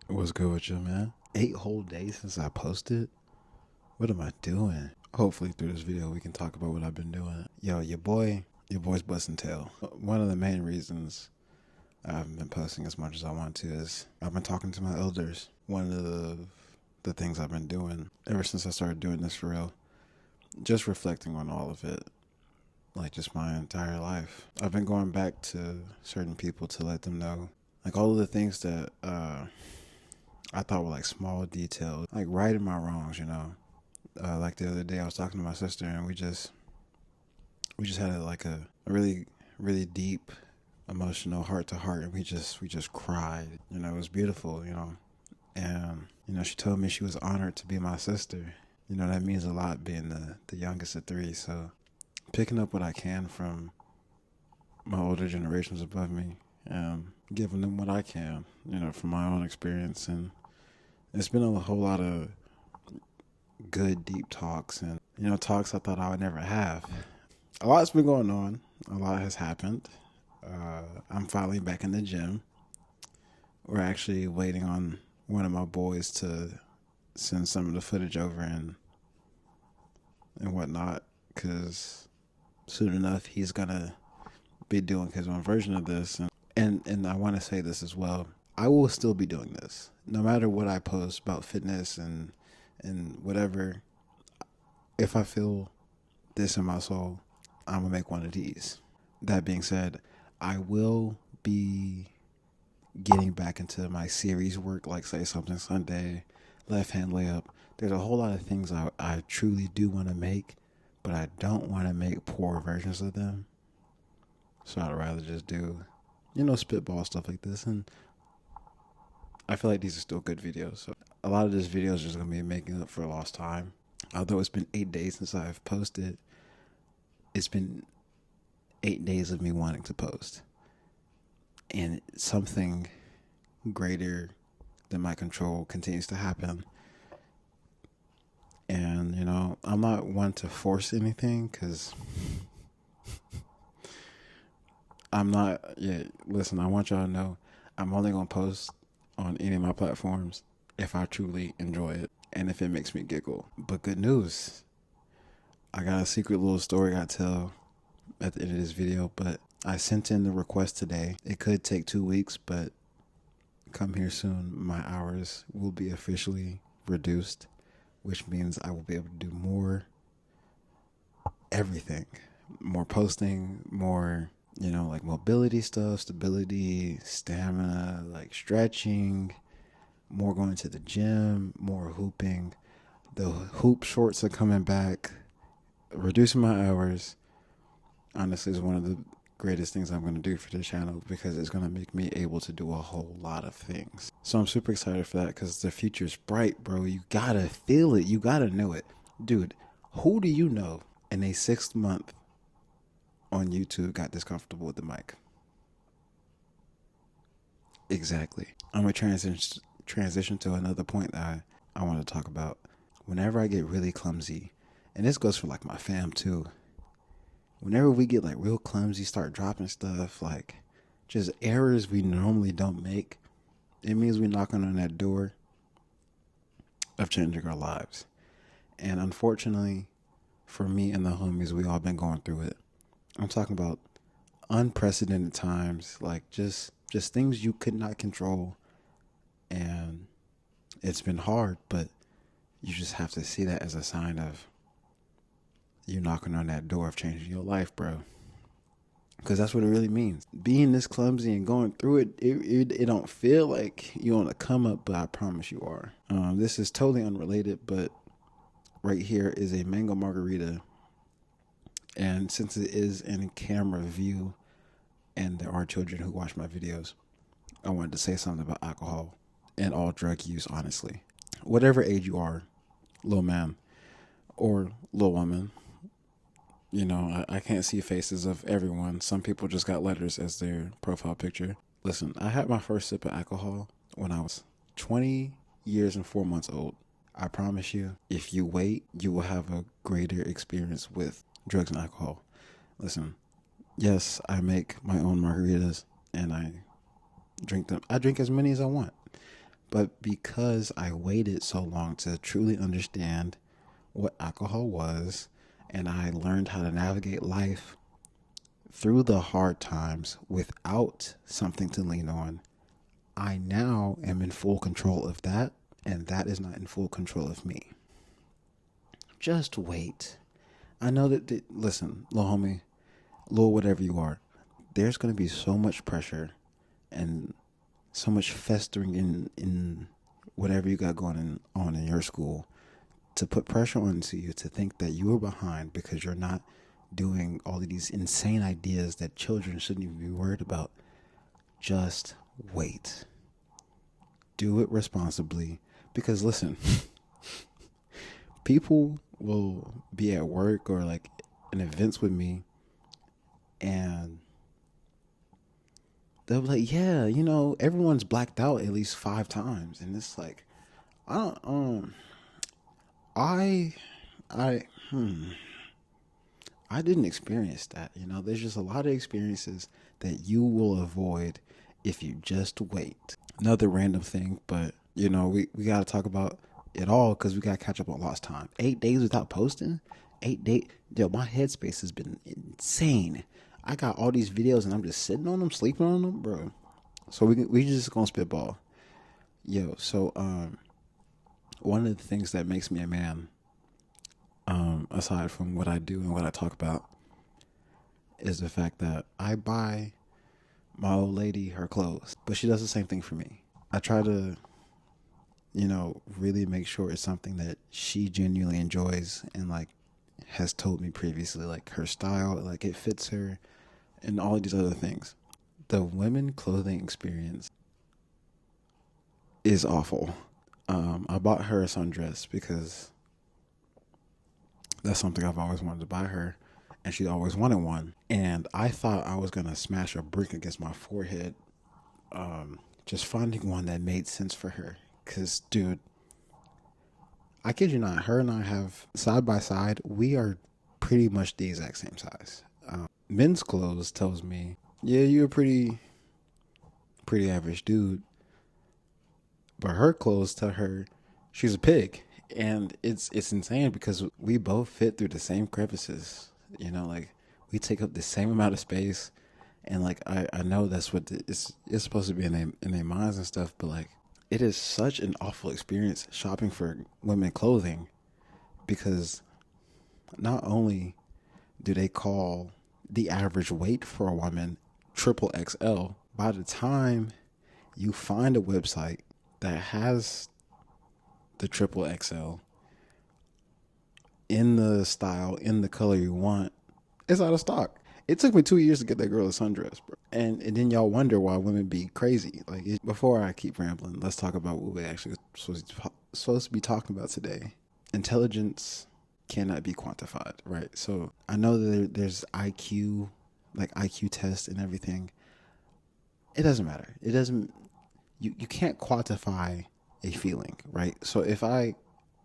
What's good with you, man? 8 whole days since I posted? What am I doing? Hopefully through this video we can talk about what I've been doing. Yo, your boy's busting tail. One of the main reasons I haven't been posting as much as I want to is I've been talking to my elders. One of the things I've been doing ever since I started doing this for real, just reflecting on all of it, like just my entire life. I've been going back to certain people to let them know, like all of the things that I thought were like small details, like righting my wrongs, like the other day I was talking to my sister and we just had a really, really deep emotional heart to heart, and we just cried. It was beautiful, and she told me she was honored to be my sister. That means a lot, being the youngest of three. So picking up what I can from my older generations above me, giving them what I can, from my own experience. And it's been a whole lot of good, deep talks, and, talks I thought I would never have. A lot's been going on. A lot has happened. I'm finally back in the gym. We're actually waiting on one of my boys to send some of the footage over and whatnot, because soon enough he's gonna be doing his own version of this. And I want to say this as well. I will still be doing this no matter what I post about fitness and whatever. If I feel this in my soul, I'm gonna make one of these. That being said, I will be getting back into my series work, like Say Something Sunday, Left Hand Layup. There's a whole lot of things I truly do want to make, but I don't want to make poor versions of them. So I'd rather just do, spitball stuff like this. And I feel like these are still good videos. So a lot of this video is just going to be making up for lost time. Although it's been 8 days since I've posted, it's been 8 days of me wanting to post. And something greater than my control continues to happen. And, I'm not one to force anything, because I'm not, yeah, listen, I want y'all to know I'm only going to post on any of my platforms if I truly enjoy it and if it makes me giggle. But good news, I got a secret little story I tell at the end of this video, but I sent in the request today. It could take 2 weeks, but come here soon. My hours will be officially reduced, which means I will be able to do more everything, more posting, more, like mobility stuff, stability, stamina, like stretching, more going to the gym, more hooping. The hoop shorts are coming back, reducing my hours. Honestly, is one of the greatest things I'm going to do for the channel, because it's going to make me able to do a whole lot of things. So I'm super excited for that, because the future's bright, bro. You gotta feel it. You gotta know it. Dude, who do you know in a 6th month on YouTube got this comfortable with the mic? Exactly. I'm going to transition to another point that I want to talk about. Whenever I get really clumsy, and this goes for like my fam too, whenever we get like real clumsy, start dropping stuff, like just errors we normally don't make, it means we're knocking on that door of changing our lives. And unfortunately, for me and the homies, we all been going through it. I'm talking about unprecedented times, like just things you could not control. And it's been hard, but you just have to see that as a sign of you knocking on that door of changing your life, bro. Because that's what it really means. Being this clumsy and going through it don't feel like you're on a come up, but I promise you are. This is totally unrelated, but right here is a mango margarita. And since it is in camera view and there are children who watch my videos, I wanted to say something about alcohol and all drug use, honestly. Whatever age you are, little man or little woman, I can't see faces of everyone. Some people just got letters as their profile picture. Listen, I had my first sip of alcohol when I was 20 years and 4 months old. I promise you, if you wait, you will have a greater experience with drugs and alcohol. Listen, yes, I make my own margaritas and I drink them. I drink as many as I want. But because I waited so long to truly understand what alcohol was, and I learned how to navigate life through the hard times without something to lean on, I now am in full control of that, and that is not in full control of me. Just wait. I know listen, little homie, little whatever you are, there's going to be so much pressure and so much festering in whatever you got going on in your school to put pressure onto you to think that you are behind because you're not doing all of these insane ideas that children shouldn't even be worried about. Just wait. Do it responsibly. Because listen, people will be at work or like in events with me and they'll be like, yeah, everyone's blacked out at least 5 times. And it's like, I don't, I, I, I didn't experience that. There's just a lot of experiences that you will avoid if you just wait. Another random thing, but we got to talk about it all because we got to catch up on lost time. 8 days without posting. 8 days. Yo, my headspace has been insane. I got all these videos and I'm just sitting on them, sleeping on them, bro. So we just gonna spitball. Yo, so one of the things that makes me a man, aside from what I do and what I talk about, is the fact that I buy my old lady her clothes, but she does the same thing for me. I try to, really make sure it's something that she genuinely enjoys and like has told me previously, like her style, like it fits her and all of these other things. The women clothing experience is awful. I bought her a sundress because that's something I've always wanted to buy her, and she always wanted one. And I thought I was gonna smash a brick against my forehead, just finding one that made sense for her. Cause, dude, I kid you not, her and I have side by side. We are pretty much the exact same size. Men's clothes tells me, yeah, you're a pretty average dude. But her clothes tell her she's a pig. And it's insane because we both fit through the same crevices. Like we take up the same amount of space. And like I know that's what it's supposed to be in their minds and stuff, but like it is such an awful experience shopping for women clothing because not only do they call the average weight for a woman triple XL, by the time you find a website that has the triple XL in the style, in the color you want, it's out of stock. It took me 2 years to get that girl a sundress, bro. And then y'all wonder why women be crazy. Like, before I keep rambling, let's talk about what we actually supposed to be talking about today. Intelligence cannot be quantified, right? So I know that there's IQ, like IQ tests and everything. It doesn't matter. It doesn't. You can't quantify a feeling, right? So if I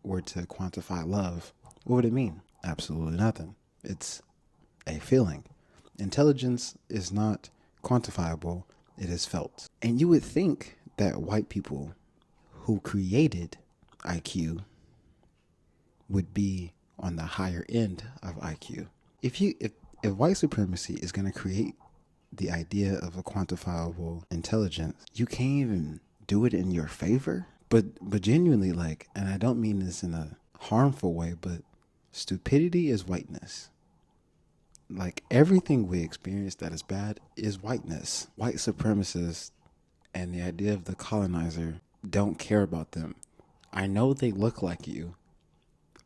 were to quantify love, what would it mean? Absolutely nothing. It's a feeling. Intelligence is not quantifiable, it is felt. And you would think that white people who created IQ would be on the higher end of IQ. If white supremacy is going to create the idea of a quantifiable intelligence, you can't even do it in your favor. But genuinely, like, and I don't mean this in a harmful way, but stupidity is whiteness. Like, everything we experience that is bad is whiteness. White supremacists and the idea of the colonizer don't care about them. I know they look like you,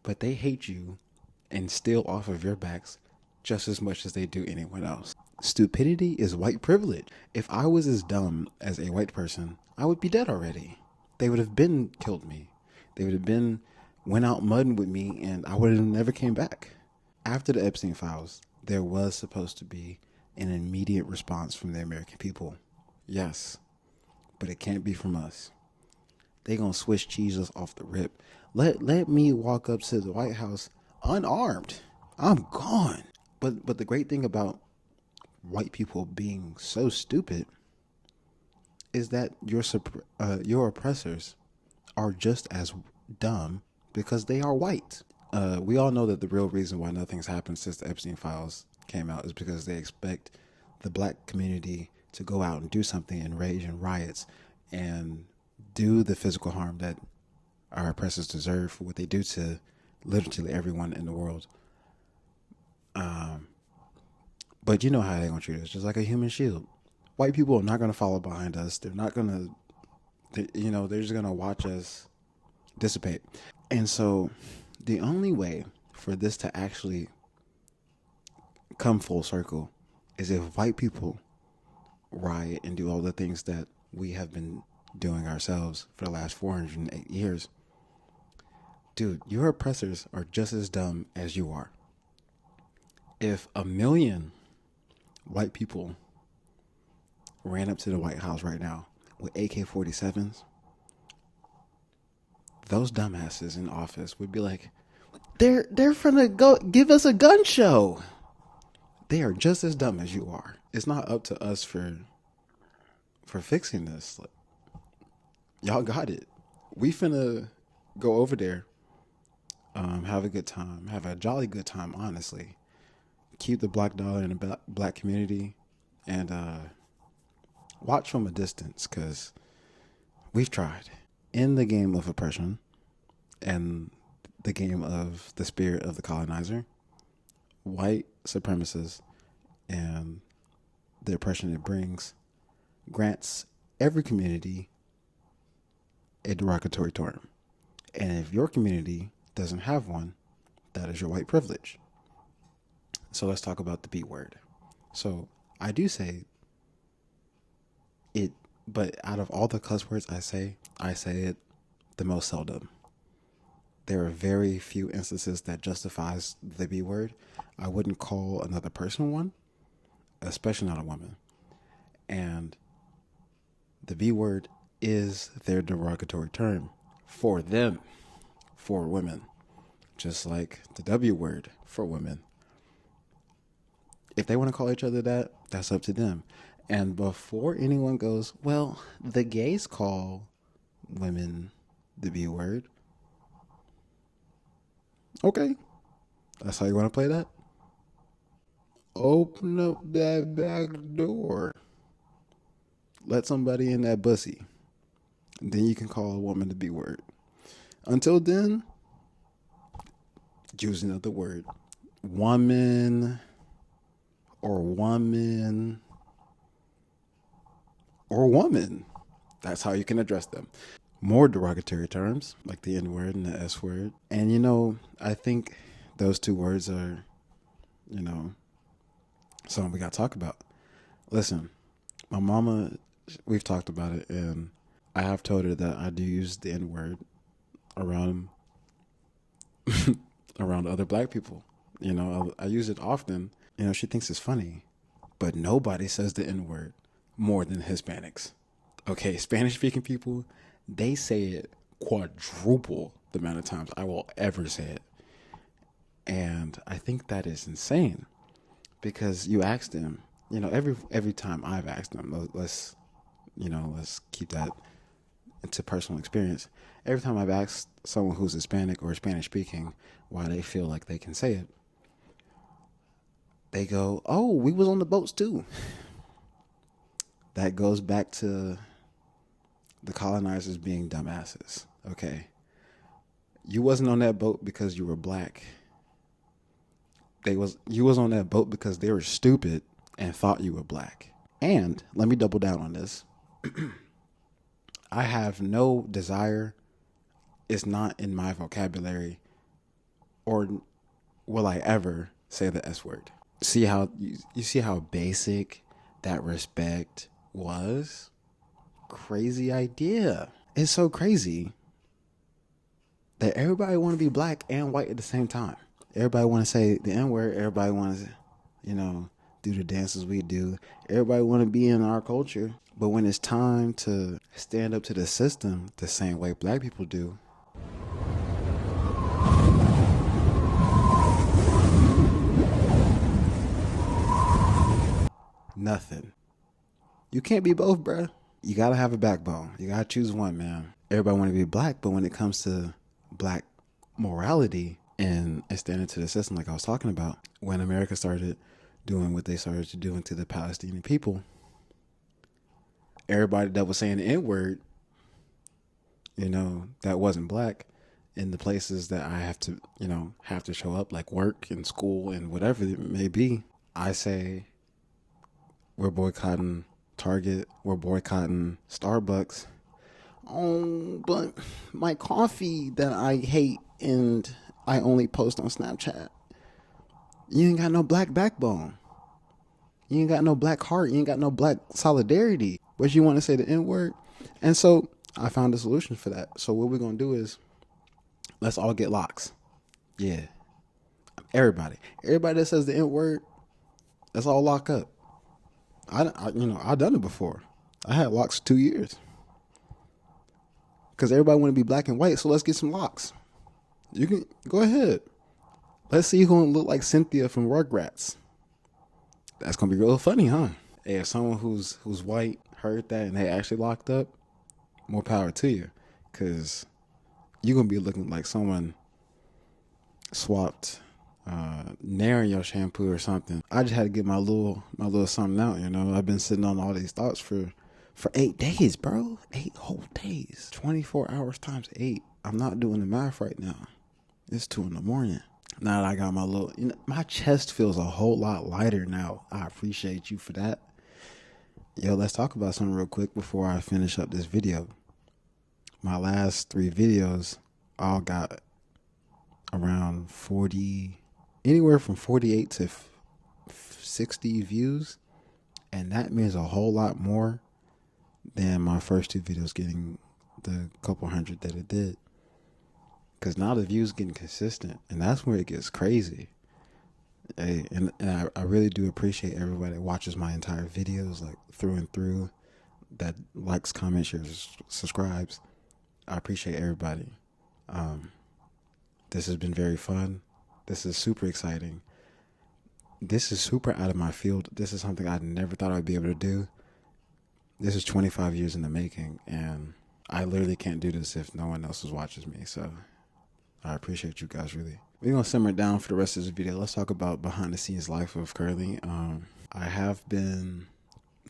but they hate you and steal off of your backs just as much as they do anyone else. Stupidity is white privilege. If I was as dumb as a white person, I would be dead already. They would have been killed me. They would have went out mudding with me, and I would have never came back. After the Epstein files, there was supposed to be an immediate response from the American people. Yes, but it can't be from us. They gonna Swiss cheese us off the rip. Let me walk up to the White House unarmed. I'm gone. But the great thing about white people being so stupid is that your oppressors are just as dumb because they are white. We all know that the real reason why nothing's happened since the Epstein files came out is because they expect the black community to go out and do something and rage and riots and do the physical harm that our oppressors deserve for what they do to literally everyone in the world. But you know how they're going to treat us, just like a human shield. White people are not going to follow behind us. They're not going to, they're just going to watch us dissipate. And so the only way for this to actually come full circle is if white people riot and do all the things that we have been doing ourselves for the last 408 years. Dude, your oppressors are just as dumb as you are. If 1 million white people ran up to the White House right now with AK-47s, those dumbasses in office would be like, they're finna go give us a gun show. They are just as dumb as you are. It's not up to us for fixing this. Like, y'all got it. We finna go over there, have a good time, have a jolly good time, honestly. Keep the black dollar in the black community, and watch from a distance, because we've tried. In the game of oppression and the game of the spirit of the colonizer, white supremacists and the oppression it brings grants every community a derogatory term. And if your community doesn't have one, that is your white privilege. So let's talk about the B word. So I do say it, but out of all the cuss words I say it the most seldom. There are very few instances that justifies the B word. I wouldn't call another person one, especially not a woman. And the B word is their derogatory term for them, for women, just like the W word for women. If they want to call each other that, that's up to them. And before anyone goes, well, the gays call women the B word. Okay, that's how you want to play that? Open up that back door. Let somebody in that bussy. Then you can call a woman the B word. Until then, use another word. Woman or woman or woman. That's how you can address them. More derogatory terms like the N word and the S word. And I think those two words are, something we got to talk about. Listen, my mama, we've talked about it, and I have told her that I do use the N word around around other black people. I use it often. She thinks it's funny, but nobody says the N word more than Hispanics. Okay, Spanish speaking people, they say it quadruple the amount of times I will ever say it. And I think that is insane, because you ask them, every time I've asked them, let's keep that into personal experience. Every time I've asked someone who's Hispanic or Spanish speaking why they feel like they can say it, they go, oh, we was on the boats too. That goes back to the colonizers being dumbasses. Okay. You wasn't on that boat because you were black. You was on that boat because they were stupid and thought you were black. And let me double down on this. I have no desire. It's not in my vocabulary, or will I ever say the S word. See how you see how basic that respect was? Crazy idea. It's so crazy that everybody want to be black and white at the same time. Everybody want to say the N word. Everybody want to, do the dances we do. Everybody want to be in our culture. But when it's time to stand up to the system the same way black people do, nothing. You can't be both, bruh. You gotta have a backbone. You gotta choose one, man. Everybody want to be black, but when it comes to black morality and standing to the system, like I was talking about, when America started doing what they started to do to the Palestinian people, everybody that was saying the N word, that wasn't black, in the places that I have to, have to show up, like work and school and whatever it may be, I say we're boycotting Target, we're boycotting Starbucks. Oh, but my coffee that I hate and I only post on Snapchat. You ain't got no black backbone. You ain't got no black heart. You ain't got no black solidarity. But you want to say the N word? And so I found a solution for that. So what we're going to do is let's all get locks. Yeah. Everybody that says the N word, let's all lock up. I've done it before. I had locks for 2 years. Because everybody want to be black and white, so let's get some locks. You can go ahead. Let's see who's going to look like Cynthia from Rugrats. That's going to be real funny, huh? Hey, if someone who's white heard that and they actually locked up, more power to you. Because you're going to be looking like someone swapped Nair in your shampoo or something. I just had to get my little something out, I've been sitting on all these thoughts for 8 days, bro. 8 whole days. 24 hours times 8. I'm not doing the math right now. It's 2 a.m. Now that I got my my chest feels a whole lot lighter now. I appreciate you for that. Yo, let's talk about something real quick before I finish up this video. My last 3 videos all got around 40, anywhere from 48 to 60 views. And that means a whole lot more than my first 2 videos getting the couple hundred that it did. Because now the views getting consistent, and that's where it gets crazy. Hey, and I really do appreciate everybody that watches my entire videos, like through and through, that likes, comments, shares, subscribes. I appreciate everybody. This has been very fun. This is super exciting. This is super out of my field. This is something I never thought I'd be able to do. This is 25 years in the making, and I literally can't do this if no one else watches me. So I appreciate you guys, really. We're going to simmer down for the rest of this video. Let's talk about behind the scenes life of Curly. I have been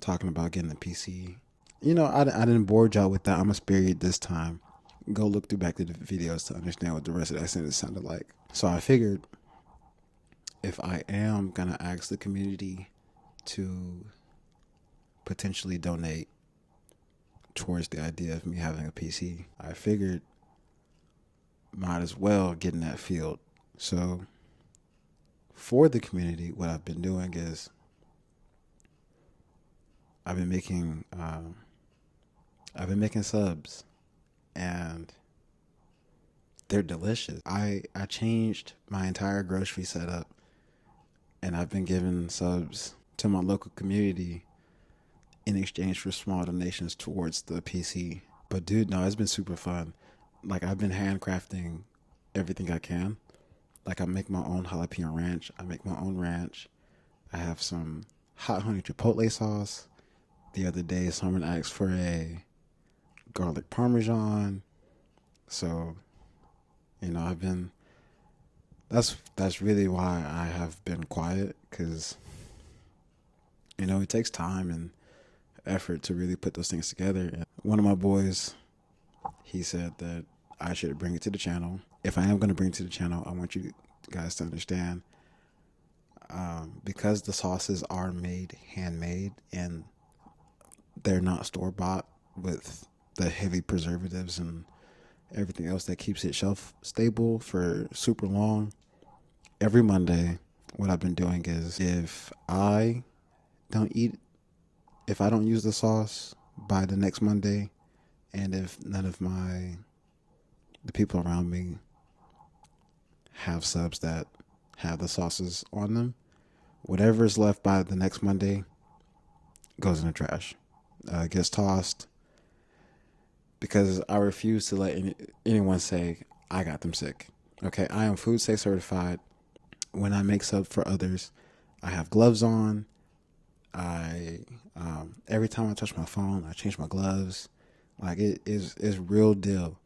talking about getting a PC. I didn't bore y'all with that. I'm going to spare you this time. Go look through back to the videos to understand what the rest of that sentence sounded like. So I figured if I am going to ask the community to potentially donate towards the idea of me having a PC, I figured might as well get in that field. So for the community, what I've been doing is I've been making subs, and they're delicious. I changed my entire grocery setup, and I've been giving subs to my local community in exchange for small donations towards the PC. But dude, no, it's been super fun. Like, I've been handcrafting everything I can. Like, I make my own jalapeno ranch. I make my own ranch. I have some hot honey chipotle sauce. The other day, someone asked for a garlic parmesan. So, that's really why I have been quiet, because, it takes time and effort to really put those things together. And one of my boys, he said that I should bring it to the channel. If I am going to bring it to the channel, I want you guys to understand, because the sauces are handmade, and they're not store-bought with the heavy preservatives and everything else that keeps it shelf stable for super long. Every Monday, what I've been doing is if I don't use the sauce by the next Monday, and if none of the people around me have subs that have the sauces on them, whatever is left by the next Monday goes in the trash. Gets tossed, because I refuse to let anyone say I got them sick. Okay, I am food safe certified. When I make subs for others, I have gloves on. I every time I touch my phone, I change my gloves. Like it's real deal.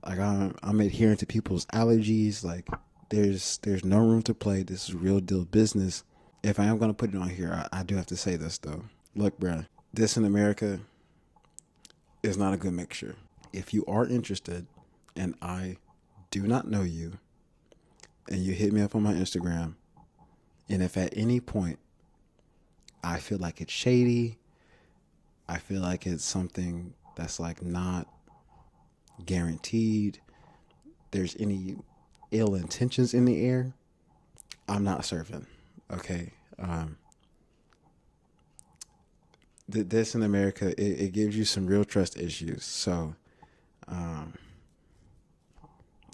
Like I'm adhering to people's allergies. Like there's no room to play. This is real deal business. If I am gonna put it on here, I do have to say this though. Look, bruh, this in America is not a good mixture. If you are interested, and I do not know you, and you hit me up on my Instagram, and if at any point I feel like it's shady, I feel like it's something that's like not guaranteed, there's any ill intentions in the air, I'm not serving. Okay. This in America, it gives you some real trust issues. So,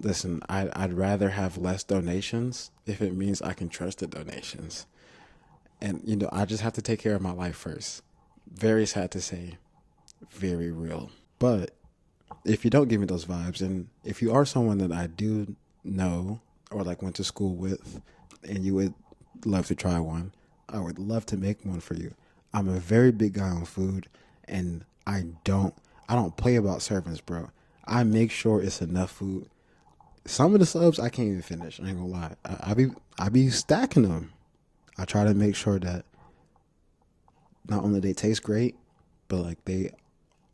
listen, I'd rather have less donations if it means I can trust the donations. And, I just have to take care of my life first. Very sad to say, very real. But if you don't give me those vibes, and if you are someone that I do know or like went to school with, and you would love to try one, I would love to make one for you. I'm a very big guy on food, and I don't play about servings, bro. I make sure it's enough food. Some of the subs I can't even finish. I ain't gonna lie. I be stacking them. I try to make sure that not only they taste great, but like they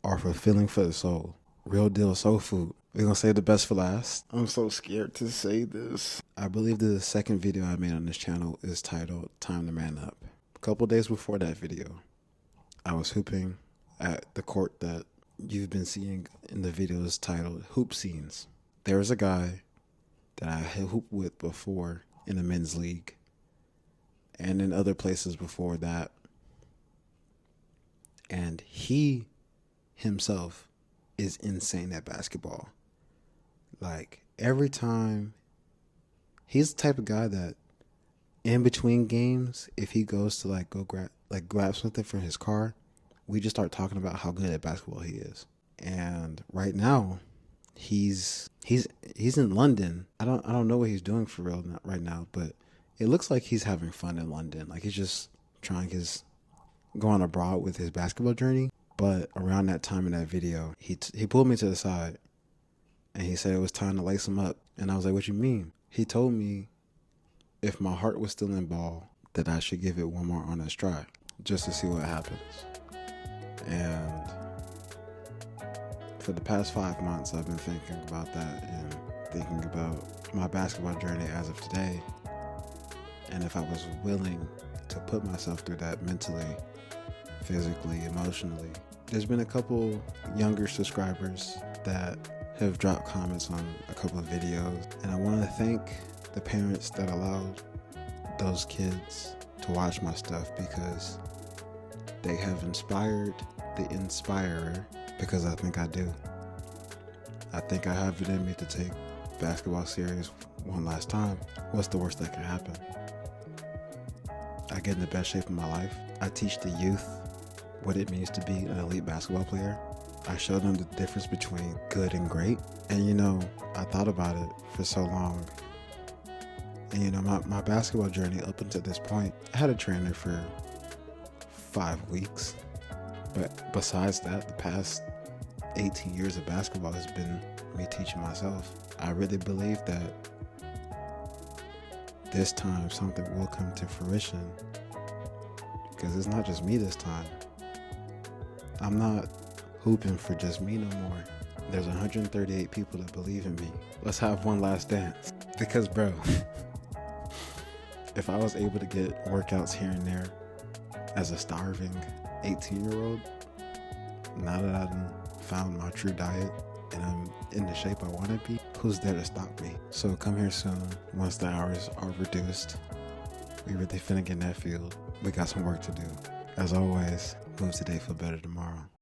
are fulfilling for the soul. Real deal soul food. We're gonna save the best for last. I'm so scared to say this. I believe the second video I made on this channel is titled Time to Man Up. A couple days before that video, I was hooping at the court that you've been seeing in the videos titled Hoop Scenes. There was a guy that I had hooped with before in the men's league and in other places before that. And he himself is insane at basketball. Like every time, he's the type of guy that in between games, if he goes to like go grab something from his car, we just start talking about how good at basketball he is. And right now, he's in London. I don't know what he's doing for real right now, but it looks like he's having fun in London. Like he's just trying going abroad with his basketball journey. But around that time in that video, he pulled me to the side and he said it was time to lace him up. And I was like, what you mean? He told me if my heart was still in ball, that I should give it one more honest try just to see what happens. And for the past 5 months, I've been thinking about that and thinking about my basketball journey as of today. And if I was willing to put myself through that mentally, physically, emotionally. There's been a couple younger subscribers that have dropped comments on a couple of videos, and I want to thank the parents that allowed those kids to watch my stuff, because they have inspired the inspirer, because I think I do. I think I have it in me to take basketball serious one last time. What's the worst that can happen? I get in the best shape of my life. I teach the youth what it means to be an elite basketball player. I show them the difference between good and great. And I thought about it for so long. And my basketball journey up until this point, I had a trainer for 5 weeks. But besides that, the past 18 years of basketball has been me teaching myself. I really believe that this time something will come to fruition, because it's not just me this time. I'm not hooping for just me no more. There's 138 people that believe in me. Let's have one last dance. Because bro, if I was able to get workouts here and there as a starving 18-year-old, now that I've found my true diet and I'm in the shape I want to be, who's there to stop me? So come here soon once the hours are reduced. We really finna get in that field. We got some work to do. As always, move today, feel better tomorrow.